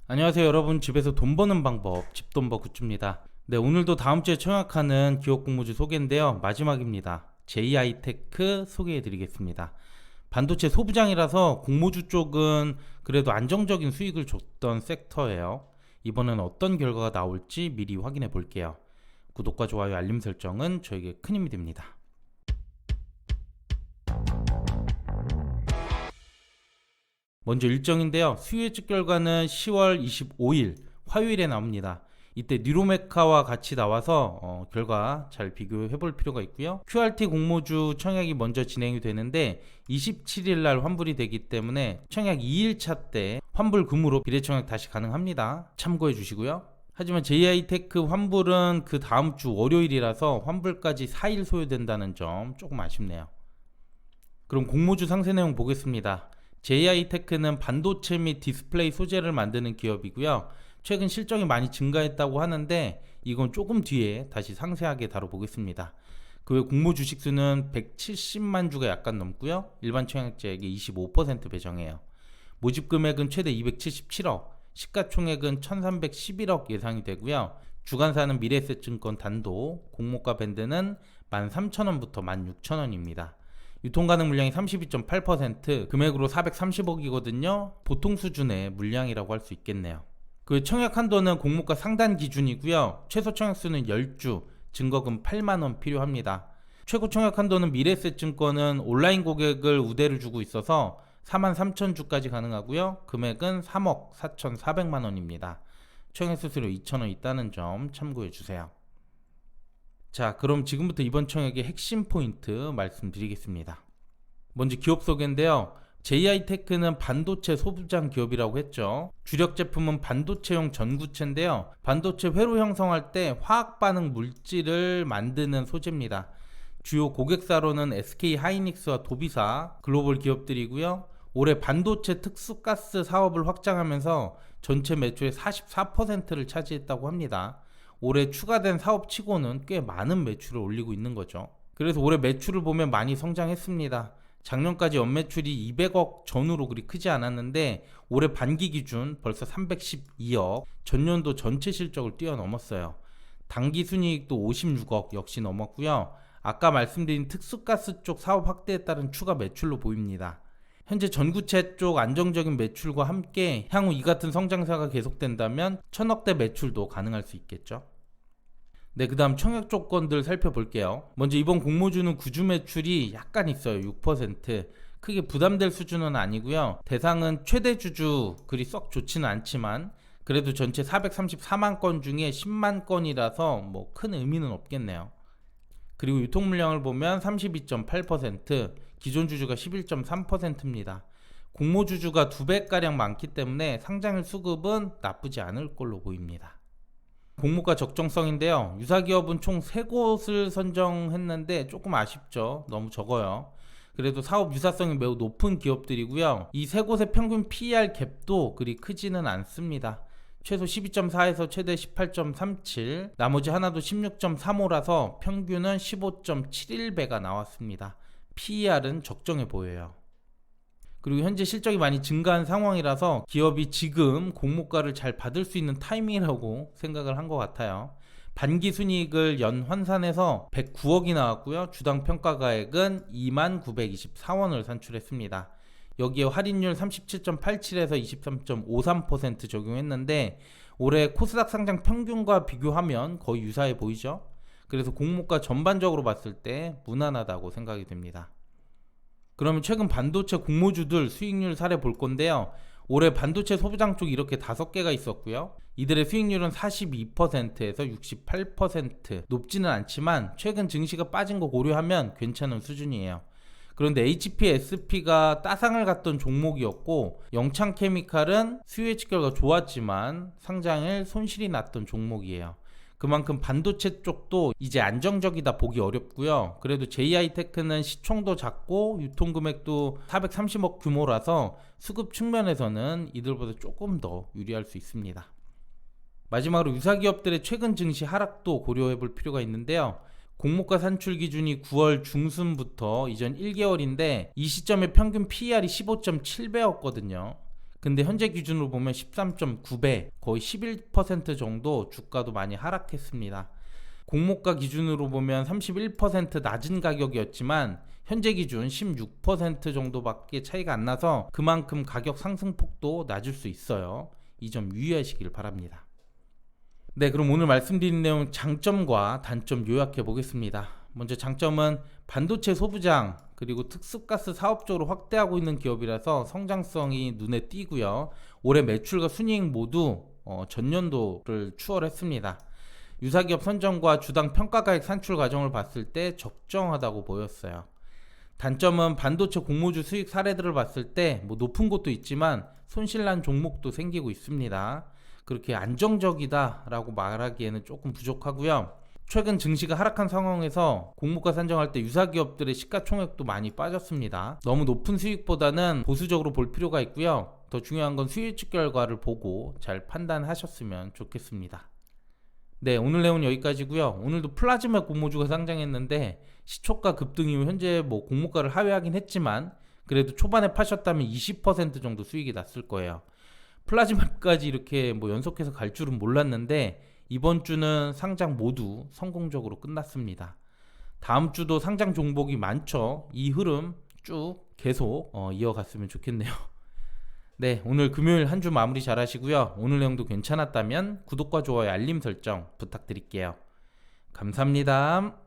안녕하세요 여러분. 집에서 돈 버는 방법 집돈버 굿즈입니다. 네, 오늘도 다음주에 청약하는 기업 공모주 소개인데요, 마지막입니다. JI테크 소개해 드리겠습니다. 반도체 소부장이라서 공모주 쪽은 그래도 안정적인 수익을 줬던 섹터예요. 이번엔 어떤 결과가 나올지 미리 확인해 볼게요. 구독과 좋아요 알림 설정은 저에게 큰 힘이 됩니다. 먼저 일정인데요, 수요 예측 결과는 10월 25일 화요일에 나옵니다. 이때 뉴로메카와 같이 나와서 결과 잘 비교해 볼 필요가 있고요. QRT 공모주 청약이 먼저 진행이 되는데 27일 날 환불이 되기 때문에 청약 2일차 때 환불금으로 비례청약 다시 가능합니다. 참고해 주시고요. 하지만 JI테크 환불은 그 다음 주 월요일이라서 환불까지 4일 소요된다는 점 조금 아쉽네요. 그럼 공모주 상세 내용 보겠습니다. JI테크는 반도체 및 디스플레이 소재를 만드는 기업이고요. 최근 실적이 많이 증가했다고 하는데 이건 조금 뒤에 다시 상세하게 다뤄보겠습니다. 그 외 공모 주식수는 170만 주가 약간 넘고요. 일반 청약자에게 25% 배정해요. 모집 금액은 최대 277억, 시가총액은 1311억 예상이 되고요. 주간사는 미래에셋증권 단독, 공모가 밴드는 13,000원부터 16,000원입니다. 유통가능 물량이 32.8%, 금액으로 430억이거든요. 보통 수준의 물량이라고 할 수 있겠네요. 그 청약 한도는 공모가 상단 기준이고요. 최소 청약수는 10주, 증거금 8만원 필요합니다. 최고 청약 한도는 미래에셋증권은 온라인 고객을 우대를 주고 있어서 43,000주까지 가능하고요. 금액은 3억 4,400만원입니다. 청약 수수료 2,000원 있다는 점 참고해 주세요. 자, 그럼 지금부터 이번 청약의 핵심 포인트 말씀드리겠습니다. 먼저 기업 소개인데요. JI테크는 반도체 소부장 기업이라고 했죠. 주력 제품은 반도체용 전구체인데요. 반도체 회로 형성할 때 화학 반응 물질을 만드는 소재입니다. 주요 고객사로는 SK하이닉스와 도비사, 글로벌 기업들이고요. 올해 반도체 특수가스 사업을 확장하면서 전체 매출의 44%를 차지했다고 합니다. 올해 추가된 사업치고는 꽤 많은 매출을 올리고 있는 거죠. 그래서 올해 매출을 보면 많이 성장했습니다. 작년까지 연매출이 200억 전후로 그리 크지 않았는데 올해 반기 기준 벌써 312억, 전년도 전체 실적을 뛰어넘었어요. 당기 순이익도 56억 역시 넘었고요. 아까 말씀드린 특수가스 쪽 사업 확대에 따른 추가 매출로 보입니다. 현재 전구체 쪽 안정적인 매출과 함께 향후 이 같은 성장세가 계속된다면 1000억대 매출도 가능할 수 있겠죠. 네, 그 다음 청약 조건들 살펴볼게요. 먼저 이번 공모주는 구주 매출이 약간 있어요. 6%. 크게 부담될 수준은 아니고요. 대상은 최대 주주 그리 썩 좋지는 않지만 그래도 전체 434만 건 중에 10만 건이라서 뭐 큰 의미는 없겠네요. 그리고 유통 물량을 보면 32.8%, 기존 주주가 11.3%입니다. 공모 주주가 2배가량 많기 때문에 상장일 수급은 나쁘지 않을 걸로 보입니다. 공모가 적정성인데요. 유사기업은 총 3곳을 선정했는데 조금 아쉽죠. 너무 적어요. 그래도 사업 유사성이 매우 높은 기업들이고요. 이 3곳의 평균 PER 갭도 그리 크지는 않습니다. 최소 12.4에서 최대 18.37, 나머지 하나도 16.35라서 평균은 15.71배가 나왔습니다. PER은 적정해 보여요. 그리고 현재 실적이 많이 증가한 상황이라서 기업이 지금 공모가를 잘 받을 수 있는 타이밍이라고 생각을 한 것 같아요. 반기 순이익을 연 환산해서 109억이 나왔고요. 주당 평가가액은 2924원을 산출했습니다. 여기에 할인율 37.87에서 23.53% 적용했는데 올해 코스닥 상장 평균과 비교하면 거의 유사해 보이죠. 그래서 공모가 전반적으로 봤을 때 무난하다고 생각이 됩니다. 그러면 최근 반도체 공모주들 수익률 사례 볼 건데요. 올해 반도체 소부장 쪽 이렇게 5개가 있었고요. 이들의 수익률은 42%에서 68%, 높지는 않지만 최근 증시가 빠진 거 고려하면 괜찮은 수준이에요. 그런데 HPSP가 따상을 갔던 종목이었고 영창케미칼은 수요 예측 결과 좋았지만 상장일 손실이 났던 종목이에요. 그만큼 반도체 쪽도 이제 안정적이다 보기 어렵고요. 그래도 JI테크는 시총도 작고 유통금액도 430억 규모라서 수급 측면에서는 이들보다 조금 더 유리할 수 있습니다. 마지막으로 유사기업들의 최근 증시 하락도 고려해 볼 필요가 있는데요. 공모가 산출 기준이 9월 중순부터 이전 1개월인데 이 시점에 평균 PER이 15.7배였거든요. 근데 현재 기준으로 보면 13.9배, 거의 11% 정도 주가도 많이 하락했습니다. 공모가 기준으로 보면 31% 낮은 가격이었지만 현재 기준 16% 정도밖에 차이가 안 나서 그만큼 가격 상승폭도 낮을 수 있어요. 이 점 유의하시길 바랍니다. 네, 그럼 오늘 말씀드린 내용 장점과 단점 요약해 보겠습니다. 먼저 장점은 반도체 소부장 그리고 특수가스 사업 쪽으로 확대하고 있는 기업이라서 성장성이 눈에 띄고요. 올해 매출과 순이익 모두 전년도를 추월했습니다. 유사기업 선정과 주당 평가가액 산출 과정을 봤을 때 적정하다고 보였어요. 단점은 반도체 공모주 수익 사례들을 봤을 때 높은 곳도 있지만 손실난 종목도 생기고 있습니다. 그렇게 안정적이다라고 말하기에는 조금 부족하고요. 최근 증시가 하락한 상황에서 공모가 산정할 때 유사기업들의 시가총액도 많이 빠졌습니다. 너무 높은 수익보다는 보수적으로 볼 필요가 있고요. 더 중요한 건 수익 결과를 보고 잘 판단하셨으면 좋겠습니다. 네, 오늘 내용은 여기까지고요. 오늘도 플라즈마 공모주가 상장했는데 시초가 급등 이후 현재 공모가를 하회하긴 했지만 그래도 초반에 파셨다면 20% 정도 수익이 났을 거예요. 플라즈마까지 이렇게 연속해서 갈 줄은 몰랐는데 이번 주는 상장 모두 성공적으로 끝났습니다. 다음 주도 상장 종목이 많죠. 이 흐름 쭉 계속 이어갔으면 좋겠네요. 네, 오늘 금요일 한 주 마무리 잘 하시고요. 오늘 내용도 괜찮았다면 구독과 좋아요, 알림 설정 부탁드릴게요. 감사합니다.